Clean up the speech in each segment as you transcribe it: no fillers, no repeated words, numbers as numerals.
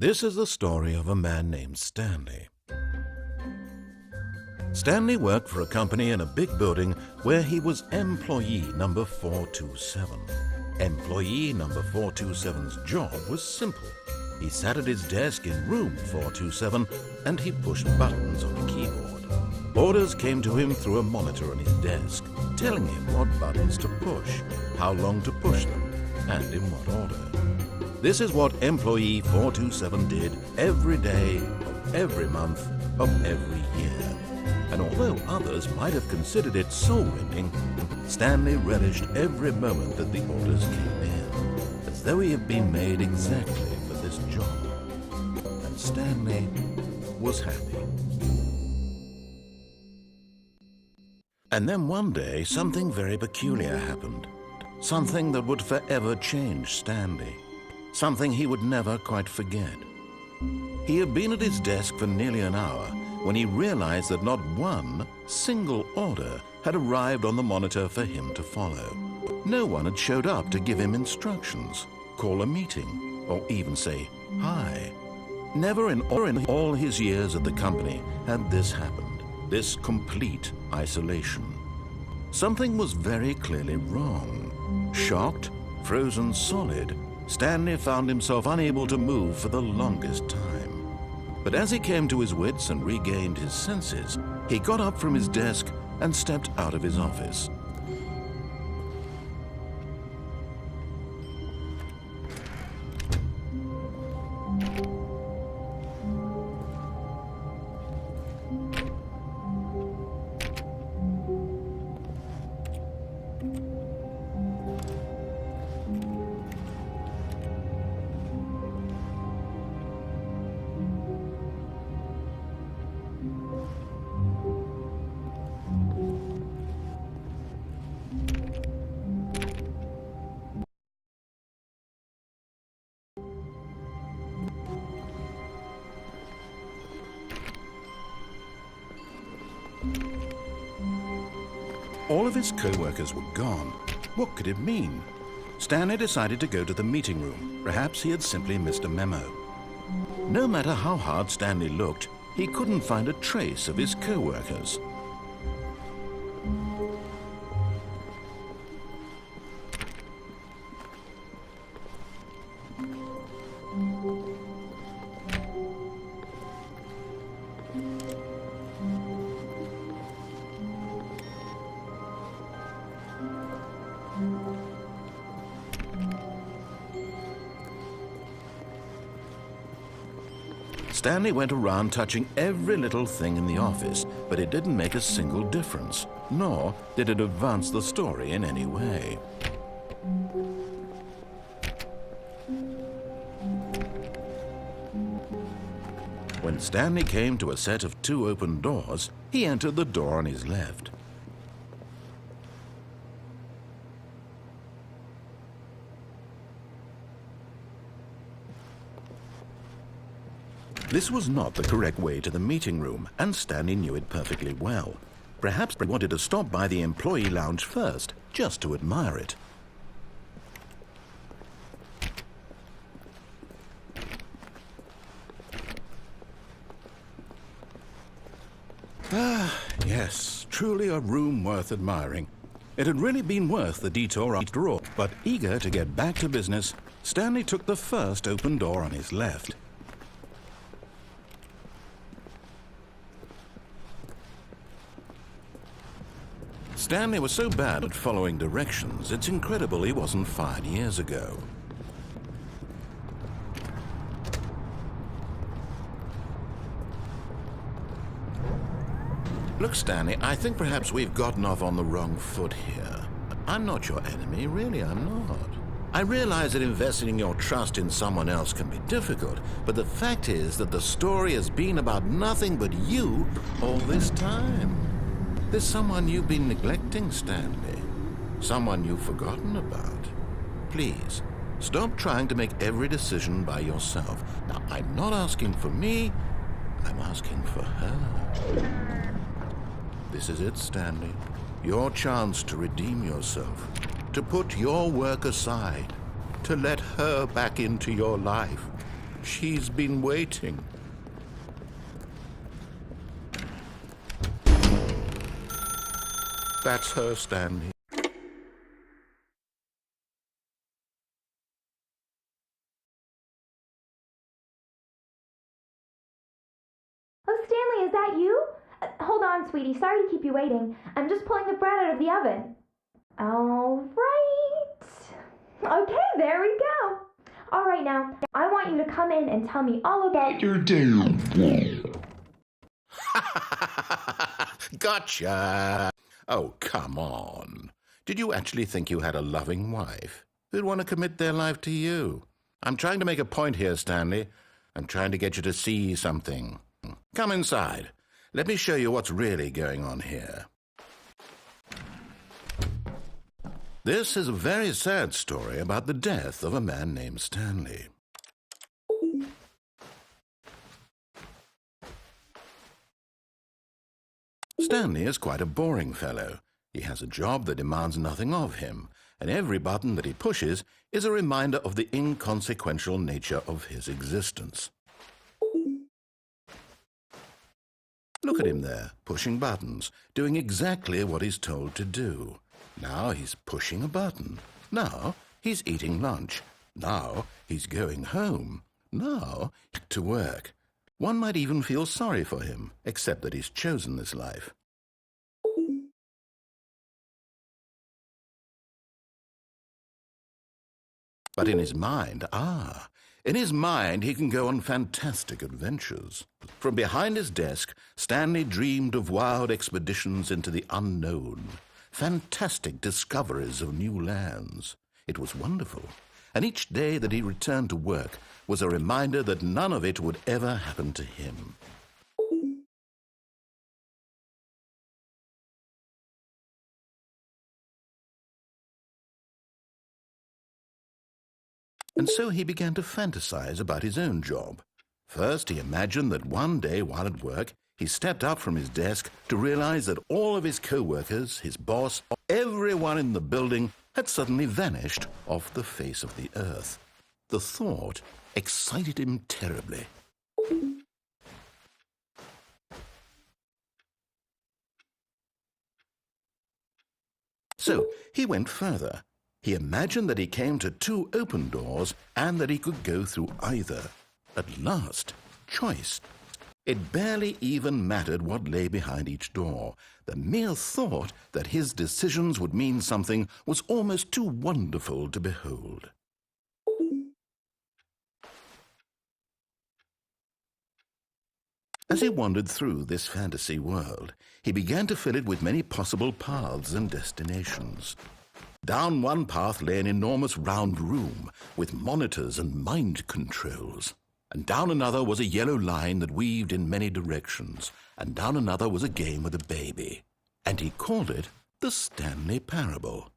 This is the story of a man named Stanley. Stanley worked for a company in a big building where he was employee number 427. Employee number 427's job was simple. He sat at his desk in room 427 and he pushed buttons on a keyboard. Orders came to him through a monitor on his desk, telling him what buttons to push, how long to push them, and in what order. This is what employee 427 did every day of every month of every year. And although others might have considered it soul-winning, Stanley relished every moment that the orders came in, as though he had been made exactly for this job. And Stanley was happy. And then one day, something very peculiar happened. Something that would forever change Stanley. Something he would never quite forget. He had been at his desk for nearly an hour when he realized that not one single order had arrived on the monitor for him to follow. No one had showed up to give him instructions, call a meeting, or even say hi. Never in all his years at the company had this happened, this complete isolation. Something was very clearly wrong. Shocked, frozen solid, Stanley found himself unable to move for the longest time. But as he came to his wits and regained his senses, he got up from his desk and stepped out of his office. All of his co-workers were gone. What could it mean? Stanley decided to go to the meeting room. Perhaps he had simply missed a memo. No matter how hard Stanley looked, he couldn't find a trace of his co-workers. Stanley went around touching every little thing in the office, but it didn't make a single difference, nor did it advance the story in any way. When Stanley came to a set of 2 open doors, he entered the door on his left. This was not the correct way to the meeting room, and Stanley knew it perfectly well. Perhaps he wanted to stop by the employee lounge first, just to admire it. Ah, yes, truly a room worth admiring. It had really been worth the detour after all, but eager to get back to business, Stanley took the first open door on his left. Stanley was so bad at following directions, it's incredible he wasn't fired years ago. Look, Stanley, I think perhaps we've gotten off on the wrong foot here. I'm not your enemy, really, I'm not. I realize that investing your trust in someone else can be difficult, but the fact is that the story has been about nothing but you all this time. There's someone you've been neglecting, Stanley. Someone you've forgotten about. Please, stop trying to make every decision by yourself. Now, I'm not asking for me, I'm asking for her. This is it, Stanley. Your chance to redeem yourself, to put your work aside, to let her back into your life. She's been waiting. That's her, Stanley. Oh, Stanley, is that you? Hold on, sweetie. Sorry to keep you waiting. I'm just pulling the bread out of the oven. All right. Okay, there we go. All right, now, I want you to come in and tell me all about your day. Gotcha! Oh, come on. Did you actually think you had a loving wife who'd want to commit their life to you? I'm trying to make a point here, Stanley. I'm trying to get you to see something. Come inside. Let me show you what's really going on here. This is a very sad story about the death of a man named Stanley. Stanley is quite a boring fellow. He has a job that demands nothing of him, and every button that he pushes is a reminder of the inconsequential nature of his existence. Look at him there, pushing buttons, doing exactly what he's told to do. Now he's pushing a button. Now he's eating lunch. Now he's going home. Now to work. One might even feel sorry for him, except that he's chosen this life. But in his mind, he can go on fantastic adventures. From behind his desk, Stanley dreamed of wild expeditions into the unknown, fantastic discoveries of new lands. It was wonderful, and each day that he returned to work was a reminder that none of it would ever happen to him. And so he began to fantasize about his own job. First, he imagined that one day while at work, he stepped up from his desk to realize that all of his co-workers, his boss, everyone in the building had suddenly vanished off the face of the earth. The thought excited him terribly. So he went further. He imagined that he came to 2 open doors and that he could go through either. At last, choice. It barely even mattered what lay behind each door. The mere thought that his decisions would mean something was almost too wonderful to behold. As he wandered through this fantasy world, he began to fill it with many possible paths and destinations. Down one path lay an enormous round room with monitors and mind controls. And down another was a yellow line that weaved in many directions. And down another was a game with a baby. And he called it the Stanley Parable.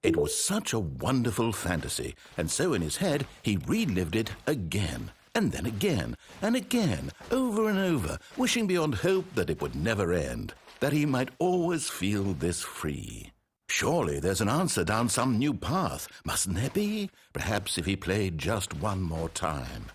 It was such a wonderful fantasy, and so in his head he relived it again, and then again, and again, over and over, wishing beyond hope that it would never end, that he might always feel this free. Surely there's an answer down some new path, mustn't there be? Perhaps if he played just one more time.